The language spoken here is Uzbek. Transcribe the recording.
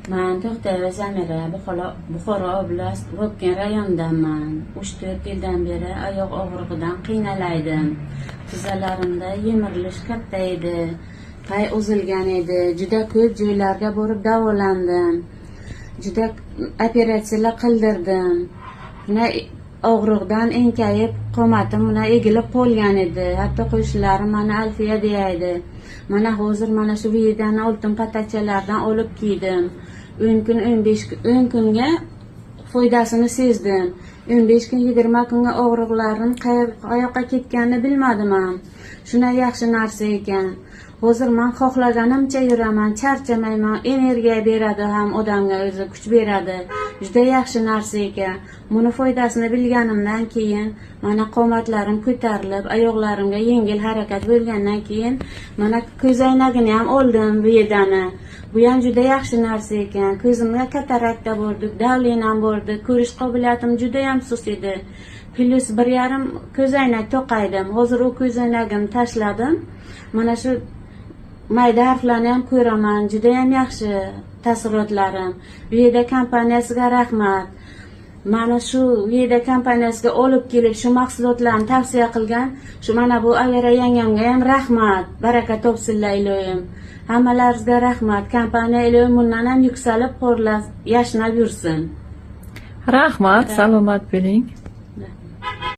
Men To'xtayeva Zamira, Buxoro oblast Vobkent rayonidanman. 3-4 yildan beri oyoq og'rig'idan qiynalaydim. Tizzalarimda yemirilish katta edi. Pay uzilgan edi. Juda ko'p joylarga borib davolandim. Juda operatsiyalar qildirdim. Og'riqdan enkayib, qomatim egilib qolgan edi. Hatto qo'shnilarim meni Alfiya deydi. Mana hozir mana shu vidani oltin patachalardan olib kiydim. 10 kunga foydasini sezdim. 15 kun 20 kunga og'riqlarim qayoqqa ketganini bilmadim ham. Shunday yaxshi narsa ekan. Hozir men xohlaganimcha yuraman, charchamayman, energiya beradi ham odamga o'zi kuch beradi. Juda yaxshi narsa ekan. Buni foydasini bilganimdan keyin mana qomatlarim ko'tarilib, oyoqlarimga yengil harakat bo'lgandan keyin mana ko'zoynagini ham oldim bu yedani. Bu ham juda yaxshi narsa ekan. Ko'zimga katarakta bo'ldi, davlenam bo'ldi, ko'rish qobiliyatim juda ham sust edi. Plus 1,5 ko'zoynak to'qaydim. Hozir u ko'zoynagimni tashladim. Mana shu mayda harflarni ham ko'raman. Juda ham yaxshi taassurotlarim. Veda kompaniyasiga rahmat. Mana shu Veda kompaniyasiga olib kelib shu mahsulotlarni tavsiya qilgan shu mana bu Avera yangamga ham rahmat. Baraka topsinlar iloyim. Hammalaringizga rahmat. Kompaniya iloyim bundan ham yuksalib, porlab, yashnab yursin. Rahmat, salomat bo'ling.